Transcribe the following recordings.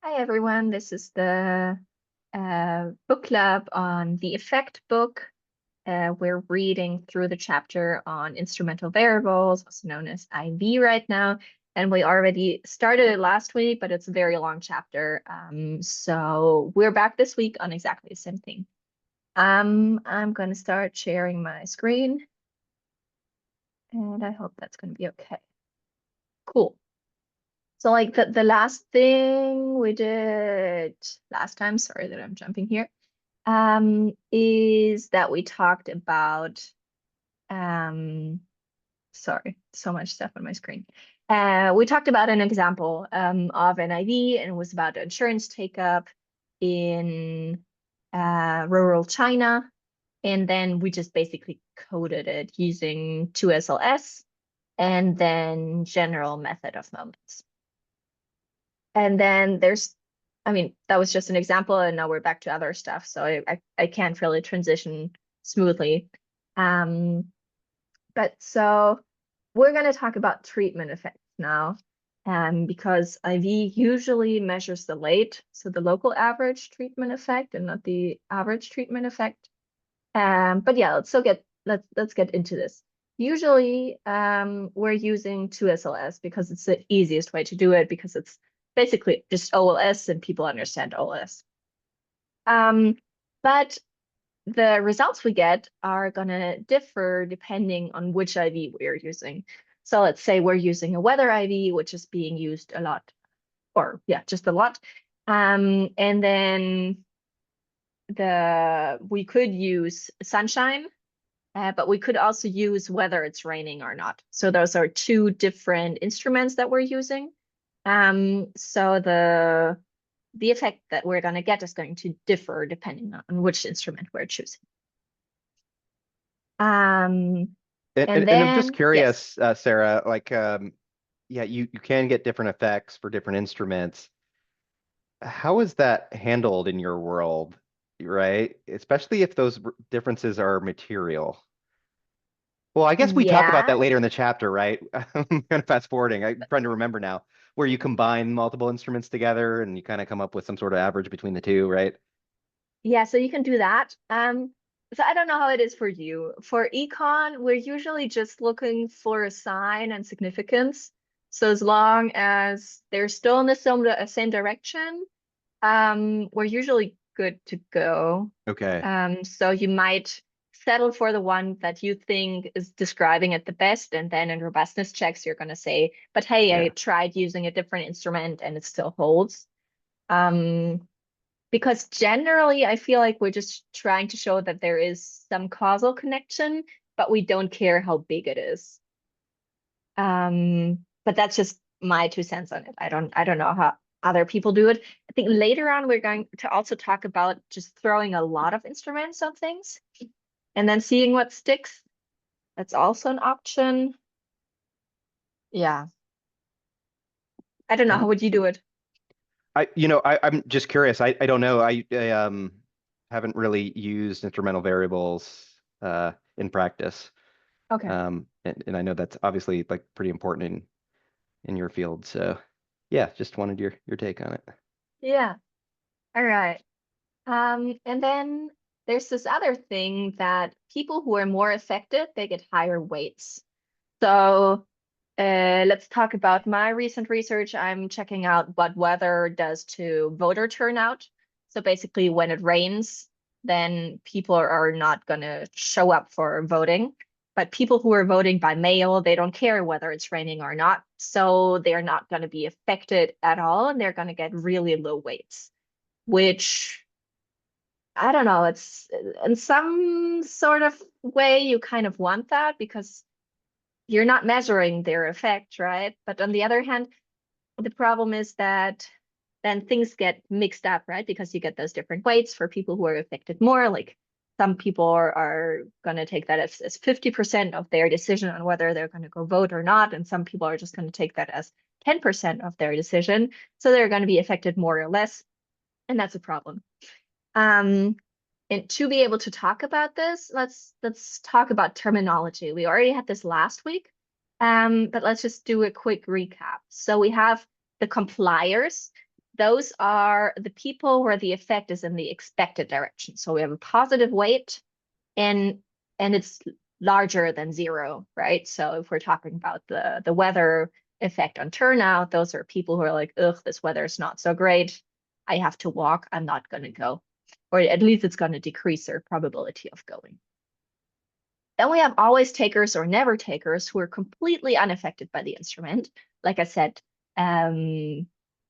Hi everyone, this is the book club on the effect book. We're reading through the chapter on instrumental variables, also known as IV right now. And we already started it last week, but it's a very long chapter. So we're back this week on exactly the same thing. I'm going to start sharing my screen, and I hope that's going to be okay. Cool. So like the last thing we did last time, sorry that I'm jumping here, is that we talked about, sorry, so much stuff on my screen. We talked about an example of an IV, and it was about insurance take-up in rural China. And then we just basically coded it using 2SLS and then general method of moments. And then I mean, that was just an example, and now we're back to other stuff. So I can't really transition smoothly. But so we're going to talk about treatment effects now. Because IV usually measures the late, so the local average treatment effect and not the average treatment effect. But yeah, let's get into this. Usually, we're using 2SLS because it's the easiest way to do it because it's basically just OLS and people understand OLS. But the results we get are going to differ depending on which IV we're using. So let's say we're using a weather IV, which is being used a lot, or yeah, just a lot. And then we could use sunshine, but we could also use whether it's raining or not. So those are two different instruments that we're using. So the effect that we're going to get is going to differ depending on which instrument we're choosing. And And I'm just then, yes. curious, Sarah, like, yeah, you can get different effects for different instruments. How is that handled in your world, right? Especially if those differences are material. Well, I guess we talk about Yeah. that later in the chapter, right? I'm kind of fast forwarding. I'm trying to remember now, where you combine multiple instruments together and you kind of come up with some sort of average between the two, right? Yeah, so you can do that. So I don't know how it is for you. For econ, we're usually just looking for a sign and significance. So as long as they're still in the same direction, we're usually good to go. Okay. So you might settle for the one that you think is describing it the best, and then in robustness checks, you're going to say, but hey, I Yeah. tried using a different instrument and it still holds. Um, because generally, I feel like we're just trying to show that there is some causal connection, but we don't care how big it is. But that's just my 2 cents on it. I don't know how other people do it. I think later on we're going to also talk about just throwing a lot of instruments on things and then seeing what sticks. That's also an option. Yeah. I don't know. How And would you do it? I'm just curious. I don't know. I haven't really used instrumental variables in practice. Okay. And I know that's obviously like pretty important in your field. So yeah, just wanted your take on it. Yeah. All right. And then there's this other thing that people who are more affected, they get higher weights. So let's talk about my recent research. I'm checking out what weather does to voter turnout. So basically, when it rains, then people are not going to show up for voting. But people who are voting by mail, they don't care whether it's raining or not. So they're not going to be affected at all, and they're going to get really low weights, which I don't know, it's in some sort of way you kind of want that because you're not measuring their effect, right? But on the other hand, the problem is that then things get mixed up, right? Because you get those different weights for people who are affected more. Like some people are going to take that as 50% of their decision on whether they're going to go vote or not. And some people are just going to take that as 10% of their decision. So they're going to be affected more or less. And that's a problem. Um, and to be able to talk about this, let's talk about terminology. We already had this last week, but let's just do a quick recap. So we have the compliers. those are the people where the effect is in the expected direction. So we have a positive weight and it's larger than 0, right? So if we're talking about the weather effect on turnout, those are people who are like, ugh, this weather is not so great. I have to walk. I'm not going to go. Or at least it's going to decrease their probability of going. Then we have always takers or never takers who are completely unaffected by the instrument. Like I said,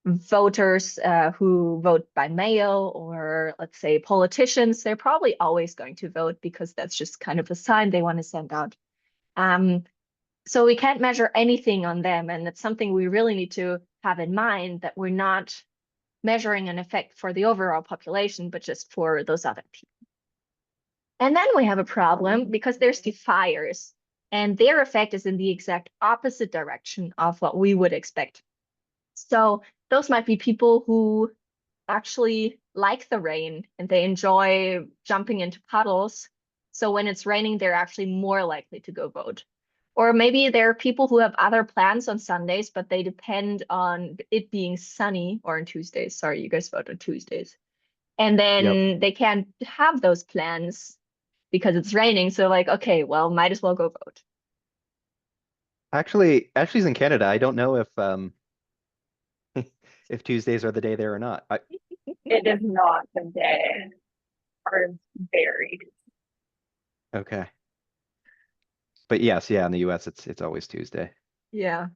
voters who vote by mail, or let's say politicians, they're probably always going to vote because that's just kind of a sign they want to send out. So we can't measure anything on them, and it's something we really need to have in mind, that we're not measuring an effect for the overall population, but just for those other people. And then we have a problem because there's defiers, and their effect is in the exact opposite direction of what we would expect. So those might be people who actually like the rain and they enjoy jumping into puddles. So when it's raining, they're actually more likely to go vote. Or maybe there are people who have other plans on Sundays, but they depend on it being sunny, or on Tuesdays. Sorry, you guys vote on Tuesdays. And Yep. then they can't have those plans because it's raining. So like, okay, well, might as well go vote. Actually, Ashley's in Canada. I don't know if Tuesdays are the day there or not. It is not the day. Are varied. Okay. But yes, yeah, in the US it's always Tuesday. Yeah.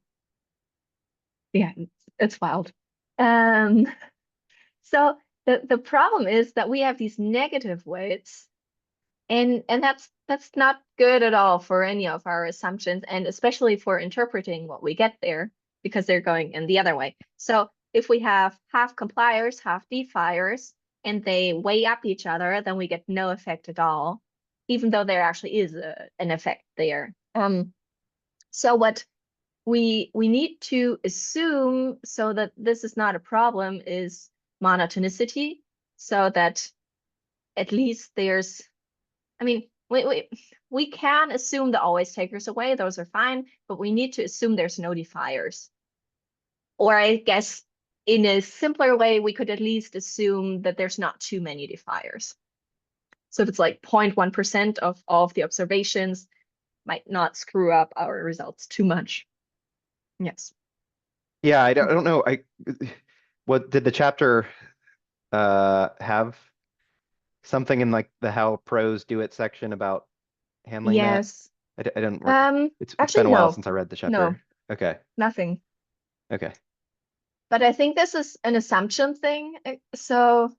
Yeah, it's wild. Um, so the problem is that we have these negative weights, and that's not good at all for any of our assumptions, and especially for interpreting what we get there, because they're going in the other way. So if we have half compliers, half defiers, and they weigh up each other, then we get no effect at all, even though there actually is an effect there. So what we need to assume, so that this is not a problem, is monotonicity, so that at least there's, I mean, we can assume the always takers away, those are fine, but we need to assume there's no defiers. Or I guess in a simpler way, we could at least assume that there's not too many defiers. So if it's like 0.1% of all of the observations, might not screw up our results too much. Yes. Yeah, I don't know. What did the chapter have something in like the how pros do it section about handling that? Yes. I don't it's been Actually, a while no, since I read the no, chapter. Okay. nothing. Okay. But I think this is an assumption thing. So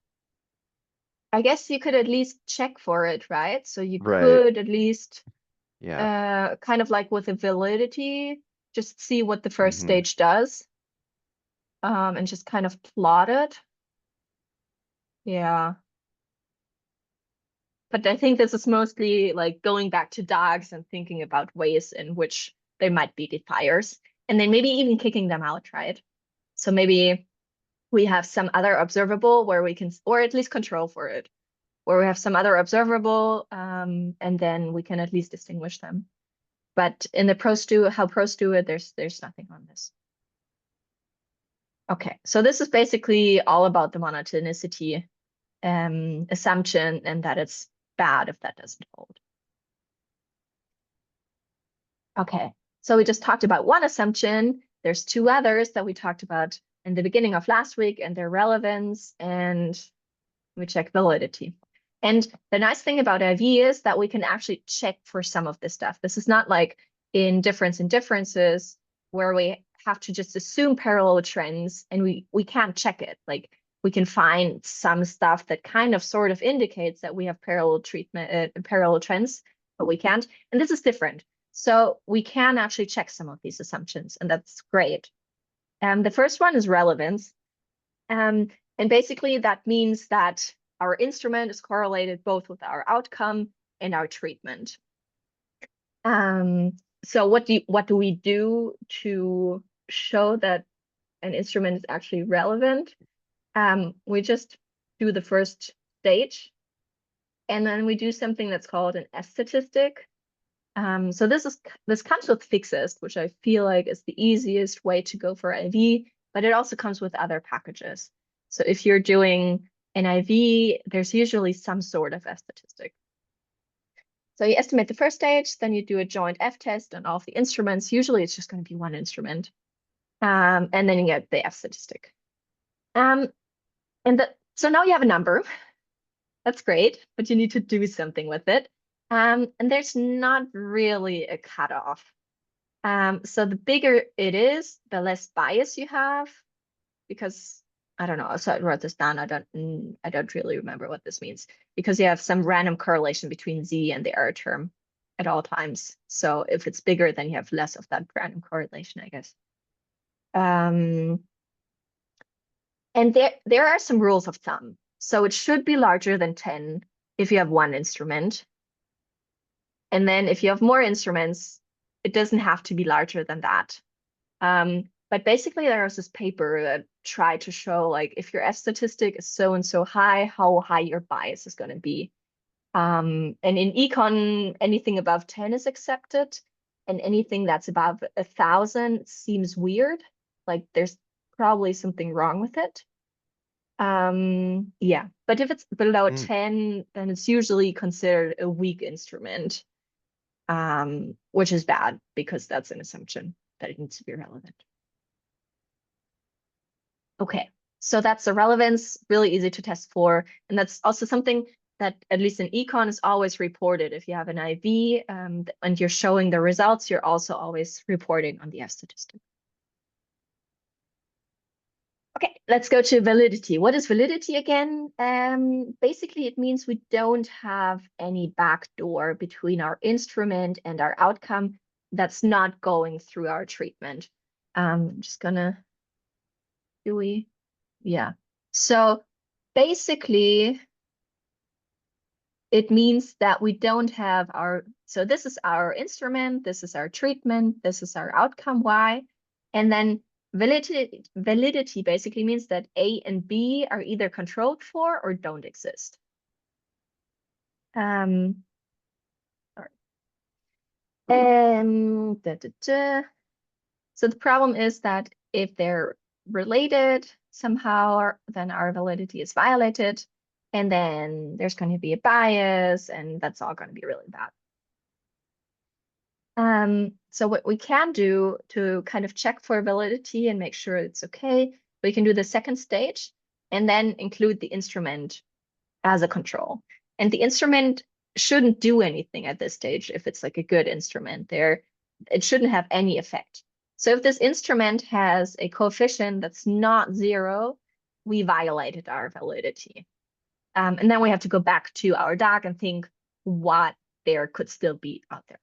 I guess you could at least check for it, right? So you Right. could at least Yeah. kind of like with the validity, just see what the first Hmm. stage does, and just kind of plot it. Yeah. But I think this is mostly like going back to dogs and thinking about ways in which they might be defiers, and then maybe even kicking them out, right? So maybe we have some other observable where we can, or at least control for it, where we have some other observable, and then we can at least distinguish them. But in the pros do, how pros do it, there's nothing on this. Okay, so this is basically all about the monotonicity assumption, and that it's bad if that doesn't hold. Okay, so we just talked about one assumption. There's two others that we talked about in the beginning of last week, and their relevance, and we check validity. And the nice thing about IV is that we can actually check for some of this stuff. This is not like in difference in differences where we have to just assume parallel trends and we can't check it. Like we can find some stuff that kind of sort of indicates that we have parallel parallel trends, but we can't. And this is different. So we can actually check some of these assumptions, and that's great. The first one is relevance. And basically that means that our instrument is correlated both with our outcome and our treatment. So what do we do to show that an instrument is actually relevant? We just do the first stage, and then we do something that's called an S statistic. So this comes with Fixest, which I feel like is the easiest way to go for IV, but it also comes with other packages. So if you're doing an IV, there's usually some sort of F statistic. So you estimate the first stage, then you do a joint F test on all of the instruments. Usually it's just going to be one instrument. And then you get the F statistic. So now you have a number. That's great, but you need to do something with it. And there's not really a cutoff. So the bigger it is, the less bias you have, because I don't know. So I wrote this down. I don't really remember what this means, because you have some random correlation between Z and the error term at all times. So if it's bigger, then you have less of that random correlation, I guess. And there are some rules of thumb. So it should be larger than 10 if you have one instrument. And then if you have more instruments, it doesn't have to be larger than that. But basically, there was this paper that tried to show, like, if your F statistic is so and so high, how high your bias is going to be. And in econ, anything above 10 is accepted, and anything that's above 1,000 seems weird. Like there's probably something wrong with it. Yeah, but if it's below 10, then it's usually considered a weak instrument, which is bad because that's an assumption that it needs to be relevant. Okay, so that's the relevance, really easy to test for. And that's also something that, at least in econ, is always reported. If you have an IV and you're showing the results, you're also always reporting on the F statistic. Okay, let's go to validity. What is validity again? Basically, it means we don't have any backdoor between our instrument and our outcome that's not going through our treatment. I'm just gonna, yeah. So basically, it means that we don't have so this is our instrument, this is our treatment, this is our outcome Y, and then validity basically means that A and B are either controlled for or don't exist. Sorry. So the problem is that if they're related somehow, then our validity is violated, and then there's going to be a bias, and that's all going to be really bad. So what we can do to kind of check for validity and make sure it's okay, we can do the second stage and then include the instrument as a control. And the instrument shouldn't do anything at this stage if it's like a good instrument. It shouldn't have any effect. So if this instrument has a coefficient that's not 0, we violated our validity. And then we have to go back to our doc and think what there could still be out there.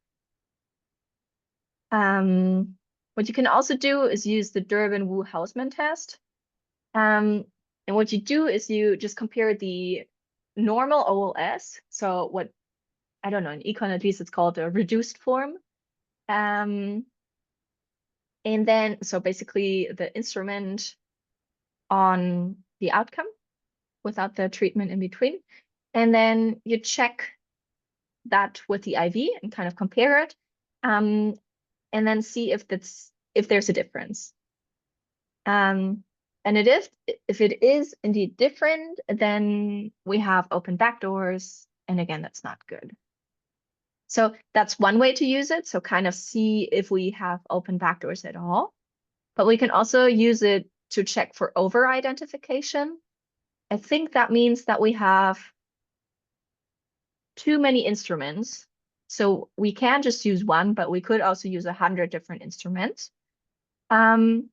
What you can also do is use the Durbin-Wu-Hausman test. And what you do is you just compare the normal OLS. So what, I don't know, in econ at least it's called a reduced form. And then, so basically the instrument on the outcome without the treatment in between. And then you check that with the IV and kind of compare it. And then see if there's a difference. And if it is indeed different, then we have open backdoors. And again, that's not good. So that's one way to use it. So kind of see if we have open backdoors at all. But we can also use it to check for over-identification. I think that means that we have too many instruments. So we can just use one, but we could also use 100 different instruments. And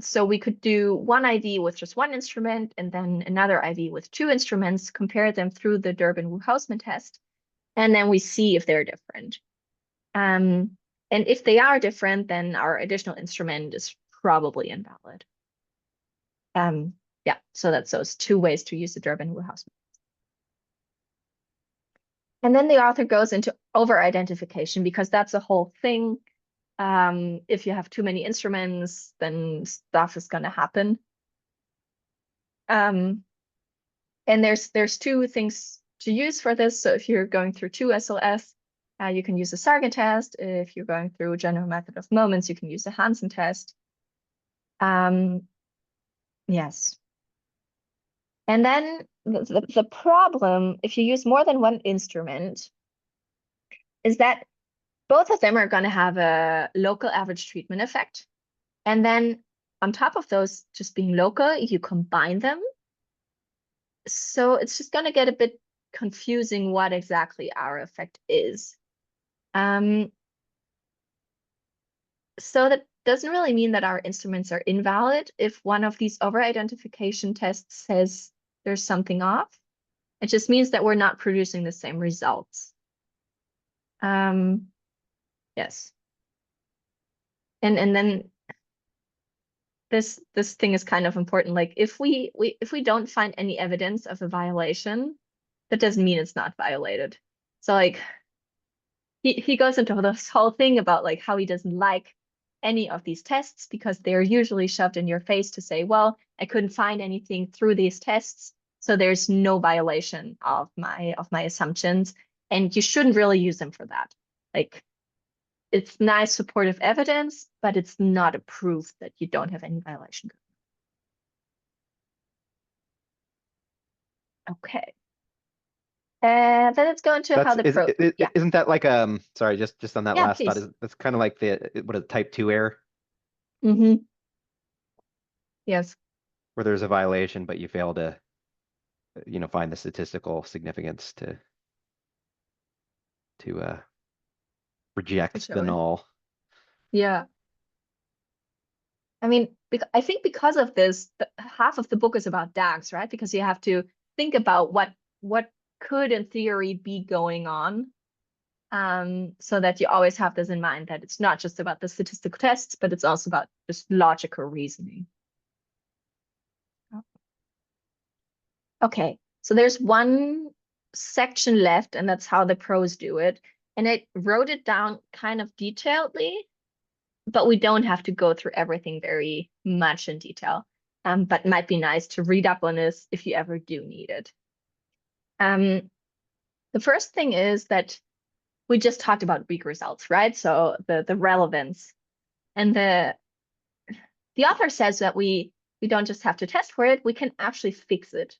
so we could do one IV with just one instrument and then another IV with 2 instruments, compare them through the Durbin-Wu-Hausman test, and then we see if they're different. And if they are different, then our additional instrument is probably invalid. Yeah, so that's those 2 ways to use the Durbin-Wu-Hausman. And then the author goes into over-identification because that's a whole thing. If you have too many instruments, then stuff is going to happen. And there's 2 things to use for this. So if you're going through 2 SLS, you can use a Sargent test. If you're going through general method of moments, you can use a Hansen test. Yes. And then the problem, if you use more than one instrument, is that both of them are going to have a local average treatment effect. And then on top of those just being local, you combine them. So it's just going to get a bit confusing what exactly our effect is. So that doesn't really mean that our instruments are invalid if one of these over-identification tests says there's something off. It just means that we're not producing the same results. Yes. And then this thing is kind of important. Like if we don't find any evidence of a violation, that doesn't mean it's not violated. So like he goes into this whole thing about like how he doesn't like any of these tests because they're usually shoved in your face to say, well, I couldn't find anything through these tests, so there's no violation of my assumptions, and you shouldn't really use them for that. Like it's nice supportive evidence, but it's not a proof that you don't have any violation. Okay. And then let's go into how the pro. Yeah. Isn't that like sorry, just on that Yeah, last thought, please. that's kind of like what a type 2 error Mm-hmm. Yes. where there's a violation, but you fail to find the statistical significance to reject show the it. null. Yeah. I mean, I think because of this, half of the book is about DAGs, right? Because you have to think about what could in theory be going on, so that you always have this in mind, that it's not just about the statistical tests, but it's also about just logical reasoning. Okay, so there's one section left, and that's how the pros do it. And I wrote it down kind of detailedly, but we don't have to go through everything very much in detail. But it might be nice to read up on this if you ever do need it. The first thing is that we just talked about weak results, right? So the relevance. And the author says that we don't just have to test for it, we can actually fix it,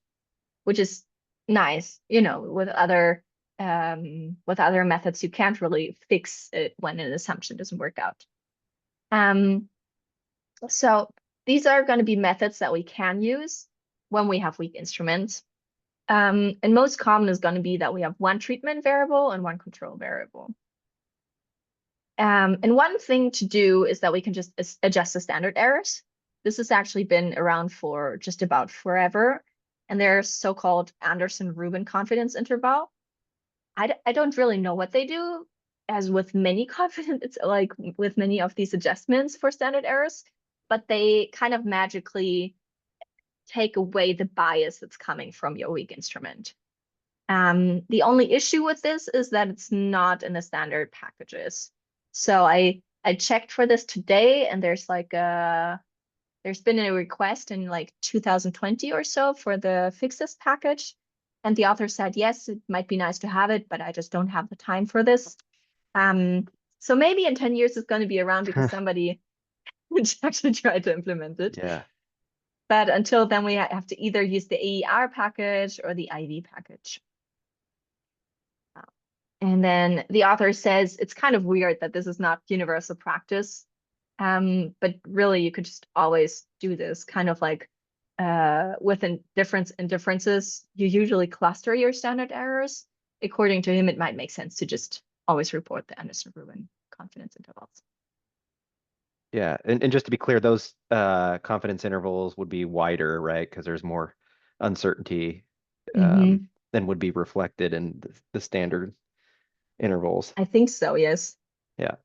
which is nice. With other methods, you can't really fix it when an assumption doesn't work out. So these are going to be methods that we can use when we have weak instruments. And most common is going to be that we have one treatment variable and one control variable. And one thing to do is that we can just adjust the standard errors. This has actually been around for just about forever. And they're so-called Anderson-Rubin confidence interval. I don't really know what they do, as with many confidence, like with many of these adjustments for standard errors, but they kind of magically take away the bias that's coming from your weak instrument. The only issue with this is that it's not in the standard packages. So I checked for this today, and there's been a request in like 2020 or so for the fix this package. And the author said, yes, it might be nice to have it, but I just don't have the time for this. So maybe in 10 years it's going to be around because somebody would actually try to implement it. Yeah. But until then, we have to either use the AER package or the IV package. And then the author says it's kind of weird that this is not universal practice. But really, you could just always do this kind of like with differences, you usually cluster your standard errors. According to him, it might make sense to just always report the Anderson-Rubin confidence intervals. Yeah, and just to be clear, those confidence intervals would be wider, right? Because there's more uncertainty than would be reflected in the standard intervals. I think so, yes. Yeah.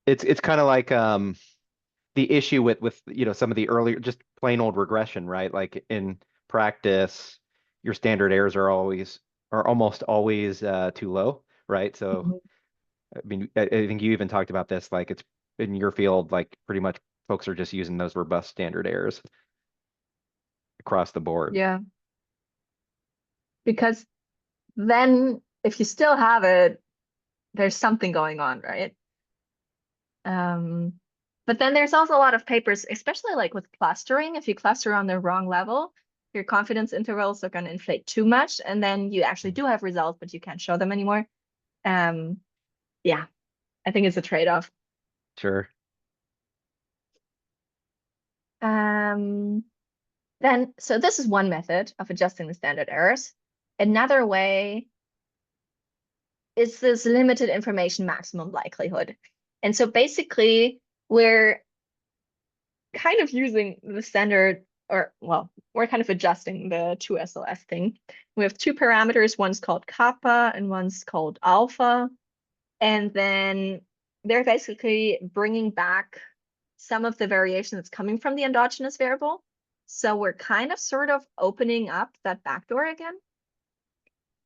It's kind of like the issue with some of the earlier, just plain old regression, right? Like in practice, your standard errors are almost always too low, right? So I mean, I think you even talked about this, like it's in your field, like pretty much folks are just using those robust standard errors across the board. Yeah. Because then if you still have it, there's something going on, right? But then there's also a lot of papers, especially like with clustering. If you cluster on the wrong level, your confidence intervals are going to inflate too much, and then you actually do have results, but you can't show them anymore. Yeah, I think it's a trade-off. Sure. Then, so this is one method of adjusting the standard errors. Another way is this limited information maximum likelihood. And so basically, we're kind of using the standard, or well, we're kind of adjusting the 2SLS thing. We have two parameters, one's called kappa and one's called alpha. And then they're basically bringing back some of the variation that's coming from the endogenous variable. So we're kind of sort of opening up that backdoor again,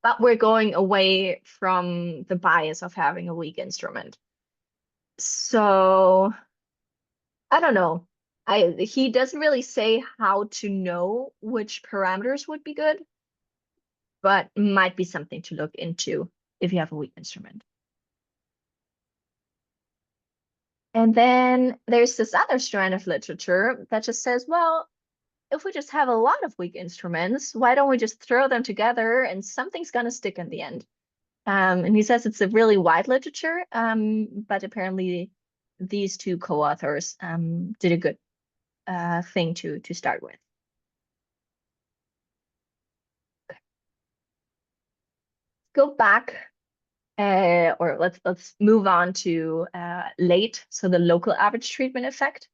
but we're going away from the bias of having a weak instrument. So I don't know. He doesn't really say how to know which parameters would be good, but might be something to look into if you have a weak instrument. And then there's this other strand of literature that just says, well, if we just have a lot of weak instruments, why don't we just throw them together and something's going to stick in the end? And he says it's a really wide literature, but apparently these two co-authors did a good thing to start with. Go back, or let's move on to late, so the local average treatment effect.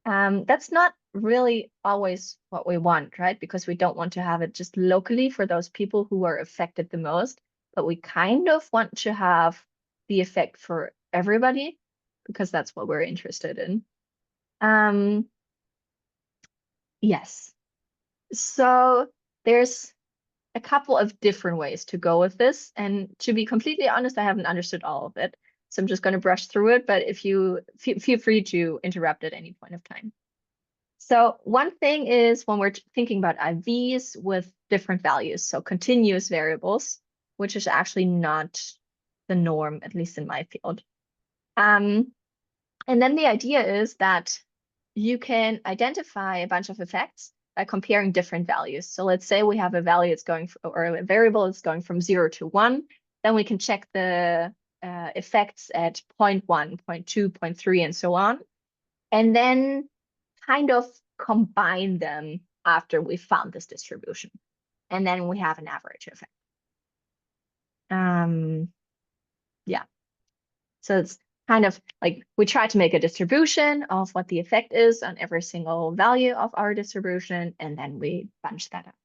That's not really always what we want, right? Because we don't want to have it just locally for those people who are affected the most, but we kind of want to have the effect for everybody because that's what we're interested in. Yes. So there's a couple of different ways to go with this. And to be completely honest, I haven't understood all of it. So I'm just going to brush through it, but if you feel free to interrupt at any point of time. So one thing is when we're thinking about IVs with different values, so continuous variables, which is actually not the norm, at least in my field. And then the idea is that you can identify a bunch of effects by comparing different values. So let's say we have a value that's going, or a variable is going from 0 to 1, then we can check the effects at 0.1, 0.2, 0.3, and so on. And then kind of combine them after we found this distribution. And then we have an average effect. Yeah. So it's kind of like we try to make a distribution of what the effect is on every single value of our distribution, and then we bunch that up.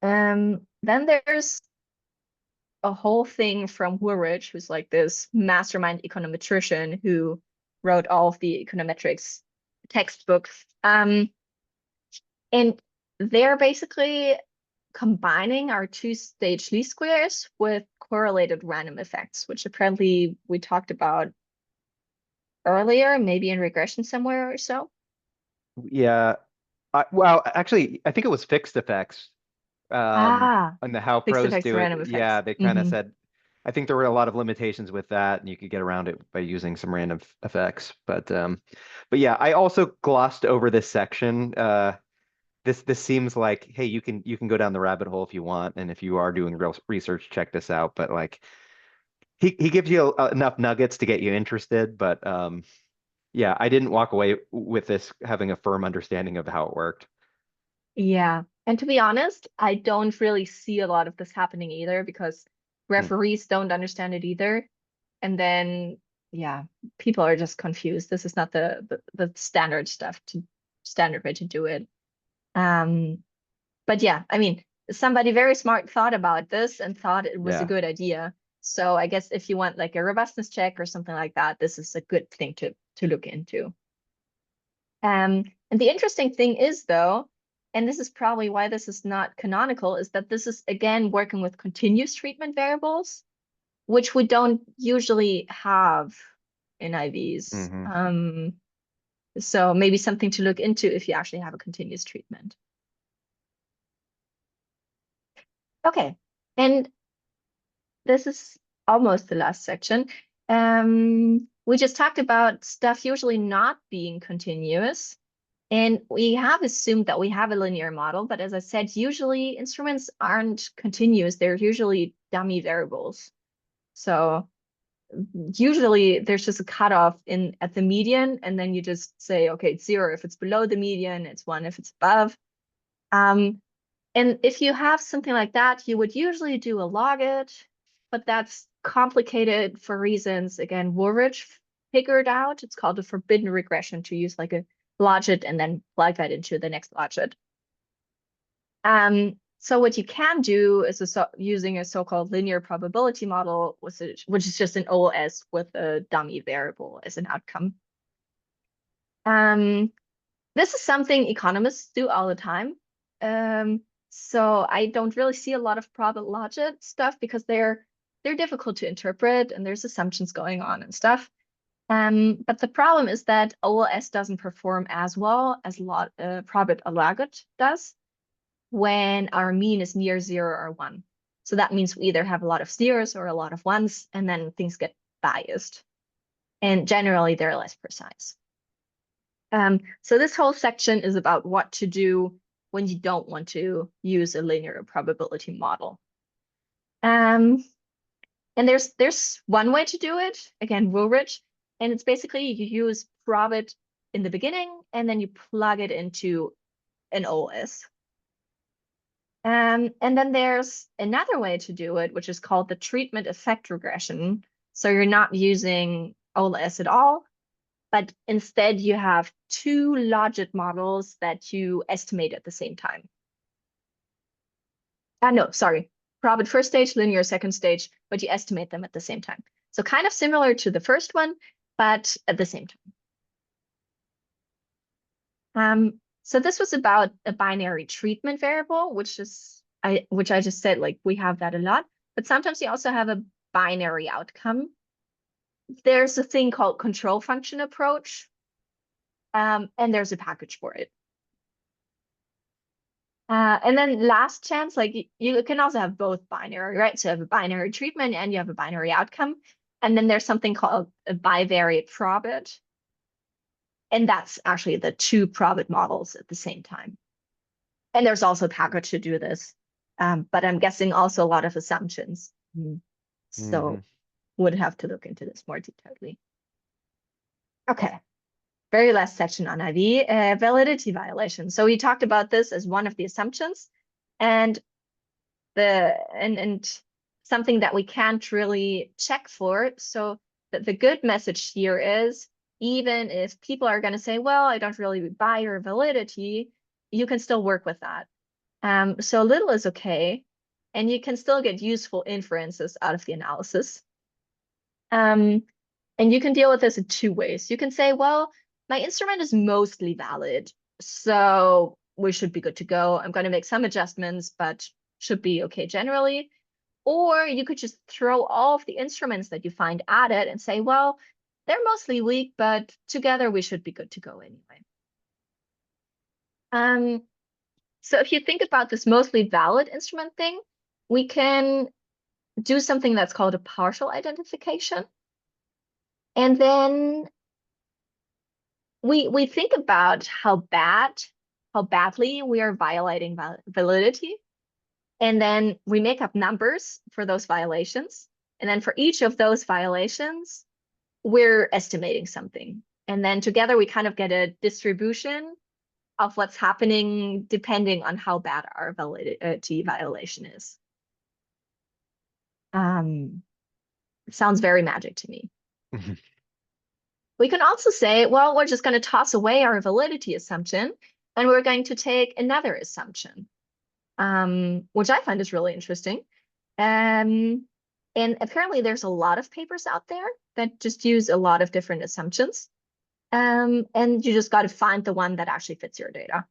Then there's a whole thing from Woolrich, who's like this mastermind econometrician who wrote all of the econometrics textbooks. And they're basically combining our two-stage least squares with correlated random effects, which apparently we talked about earlier, maybe in regression somewhere or so. Yeah. Well, actually, I think it was fixed effects. Ah, And how fixed pros effects, do it. random Yeah, effects. they kind of said, I think there were a lot of limitations with that, and you could get around it by using some random effects. But yeah, I also glossed over this section. This seems like, hey, you can go down the rabbit hole if you want, and if you are doing real research, check this out. But like, he gives you enough nuggets to get you interested. But yeah, I didn't walk away with this having a firm understanding of how it worked. Yeah. And to be honest, I don't really see a lot of this happening either because Hmm. referees don't understand it either. And then, yeah, people are just confused. This is not the standard standard way to do it. But yeah, I mean, somebody very smart thought about this and thought it was a Yeah. good idea. So I guess if you want like a robustness check or something like that, this is a good thing to look into. And the interesting thing is though, and this is probably why this is not canonical, is that this is again working with continuous treatment variables, which we don't usually have in IVs. Hmm. So maybe something to look into if you actually have a continuous treatment. Okay, and this is almost the last section. we just talked about stuff usually not being continuous. And we have assumed that we have a linear model, but as I said, usually instruments aren't continuous. They're usually dummy variables. So usually there's just a cutoff at the median, and then you just say, okay, it's 0 if it's below the median, it's 1 if it's above. And if you have something like that, you would usually do a log it, but that's complicated for reasons, again, Woolrich figured out. It's called a forbidden regression, to use like a logit and then plug that into the next logit. So what you can do is using a so-called linear probability model, which is just an OLS with a dummy variable as an outcome. This is something economists do all the time. So I don't really see a lot of probit logit stuff because they're difficult to interpret and there's assumptions going on and stuff. But the problem is that OLS doesn't perform as well as probit logit does when our mean is near 0 or 1. So that means we either have a lot of zeros or a lot of ones, and then things get biased. And generally, they're less precise. So this whole section is about what to do when you don't want to use a linear probability model. And there's one way to do it, again, Woolrich, and it's basically you use probit in the beginning, and then you plug it into an OLS. And then there's another way to do it, which is called the treatment effect regression. So you're not using OLS at all, but instead you have two logit models that you estimate at the same time. No, sorry, probit first stage, linear second stage, but you estimate them at the same time. So kind of similar to the first one, but at the same time. So this was about a binary treatment variable, which I just said, like, we have that a lot, but sometimes you also have a binary outcome. There's a thing called control function approach, and there's a package for it. And then last chance, like you can also have both binary, right? So you have a binary treatment and you have a binary outcome. And then there's something called a bivariate probit. And that's actually the two probit models at the same time. And there's also a package to do this. But I'm guessing also a lot of assumptions. So would have to look into this more detailedly. Okay, very last section on IV, validity violation. So we talked about this as one of the assumptions, and something that we can't really check for. So the good message here is, even if people are going to say, well, I don't really buy your validity, you can still work with that. So little is okay, and you can still get useful inferences out of the analysis. And you can deal with this in two ways. You can say, well, my instrument is mostly valid, so we should be good to go. I'm going to make some adjustments, but should be okay generally. Or you could just throw all of the instruments that you find at it and say, well, they're mostly weak, but together we should be good to go anyway. So if you think about this mostly valid instrument thing, we can do something that's called a partial identification. And then we think about how badly we are violating validity. And then we make up numbers for those violations. And then for each of those violations, we're estimating something. And then together we kind of get a distribution of what's happening depending on how bad our validity violation is. It sounds very magic to me. We can also say, well, we're just going to toss away our validity assumption, and we're going to take another assumption, which I find is really interesting. And apparently there's a lot of papers out there that just use a lot of different assumptions. And you just got to find the one that actually fits your data.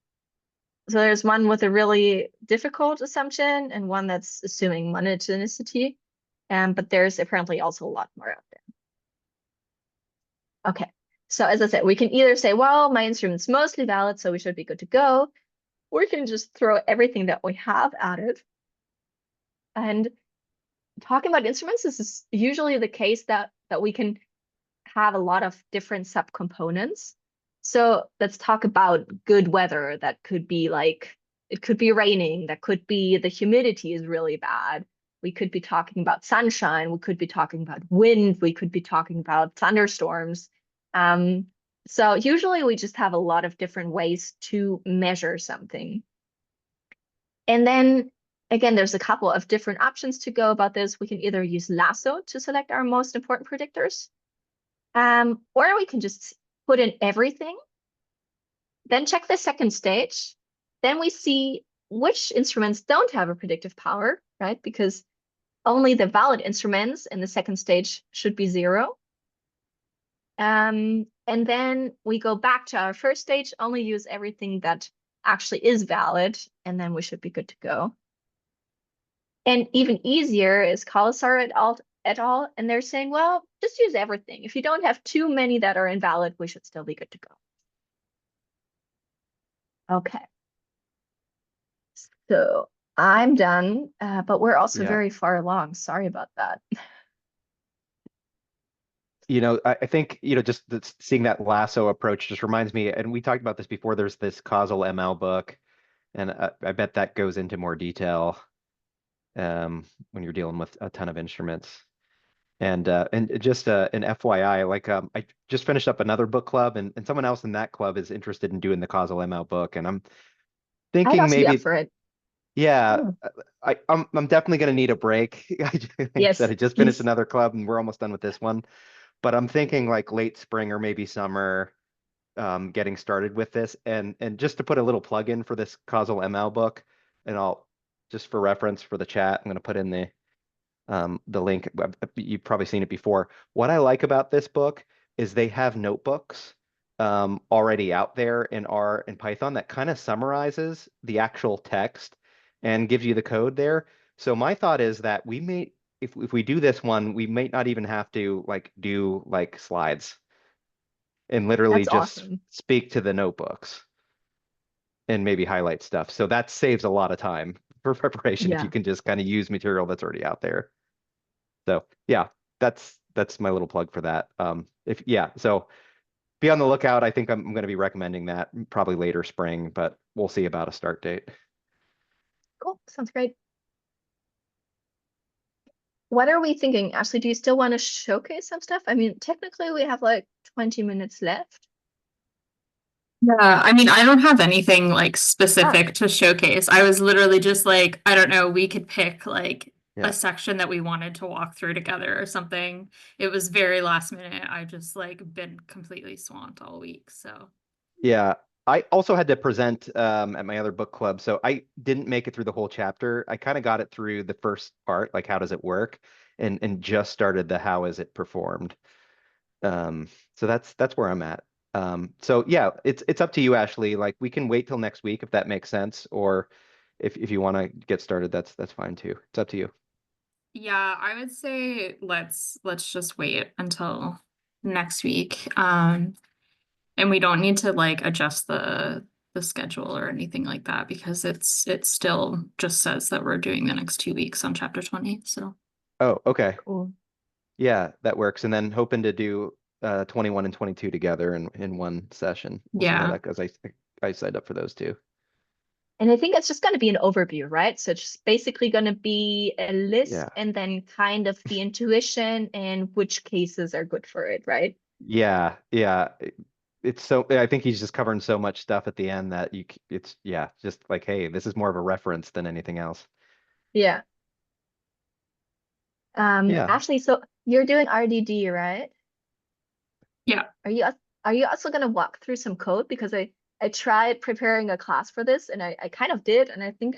So there's one with a really difficult assumption and one that's assuming monotonicity. But there's apparently also a lot more out there. Okay, so as I said, we can either say, well, my instrument's mostly valid, so we should be good to go, or we can just throw everything that we have at it. And talking about instruments, this is usually the case that we can have a lot of different subcomponents. So let's talk about good weather. That could be like, it could be raining. That could be the humidity is really bad. We could be talking about sunshine. We could be talking about wind. We could be talking about thunderstorms. So usually we just have a lot of different ways to measure something. And then again, there's a couple of different options to go about this. We can either use lasso to select our most important predictors, or we can just put in everything, then check the second stage. Then we see which instruments don't have a predictive power, right? Because only the valid instruments in the second stage should be 0. And then we go back to our first stage, only use everything that actually is valid, and then we should be good to go. And even easier is Causality et al. And they're saying, well, just use everything. If you don't have too many that are invalid, we should still be good to go. Okay. So I'm done, but we're also Yeah. very far along. Sorry about that. I think, just seeing that lasso approach just reminds me, and we talked about this before, there's this causal ML book, and I bet that goes into more detail when you're dealing with a ton of instruments. And just an FYI, like I just finished up another book club, and someone else in that club is interested in doing the causal ML book, and I'm I'd thinking also be up maybe, for it. yeah, Oh, I'm definitely going to need a break. Like I said, yes. I just finished another club, and we're almost done with this one. But I'm thinking like late spring or maybe summer, getting started with this. And just to put a little plug in for this causal ML book, and I'll just for reference for the chat, I'm going to put in the link. You've probably seen it before. What I like about this book is they have notebooks already out there in R and Python that kind of summarizes the actual text and gives you the code there. So my thought is that we may, if we do this one, we might not even have to like do like slides and literally That's just awesome. speak to the notebooks and maybe highlight stuff. So that saves a lot of time for preparation if you Yeah. can just kind of use material that's already out there. So yeah, that's my little plug for that. So be on the lookout. I think I'm going to be recommending that probably later spring, but we'll see about a start date. Cool. Sounds great. What are we thinking? Ashley, do you still want to showcase some stuff? I mean, technically we have like 20 minutes left. Yeah, I mean, I don't have anything like Ah, specific to showcase. I was literally just like, I don't know, we could pick like Yeah. a section that we wanted to walk through together or something. It was very last minute. I just like been completely swamped all week. So Yeah. I also had to present at my other book club. So I didn't make it through the whole chapter. I kind of got it through the first part, like how does it work? And just started the how is it performed. So that's where I'm at. So yeah, it's up to you, Ashley. Like we can wait till next week if that makes sense, or if you want to get started, that's fine too. It's up to you. yeah, I would say let's just wait until next week. And we don't need to like adjust the schedule or anything like that because it still just says that we're doing the next 2 weeks on chapter 20. So Oh, okay. cool. Yeah, that works. And then hoping to do 21 and 22 together in one session. We'll see how yeah. that goes. I signed up for those too. And I think it's just going to be an overview, right? So it's just basically going to be a list Yeah. and then kind of the intuition and which cases are good for it, right? Yeah, yeah. It's so I think he's just covering so much stuff at the end that it's yeah, just like, hey, this is more of a reference than anything else. Yeah. Yeah. Ashley, so you're doing RDD, right? Yeah. Are you also going to walk through some code? Because I tried preparing a class for this and I kind of did, and I think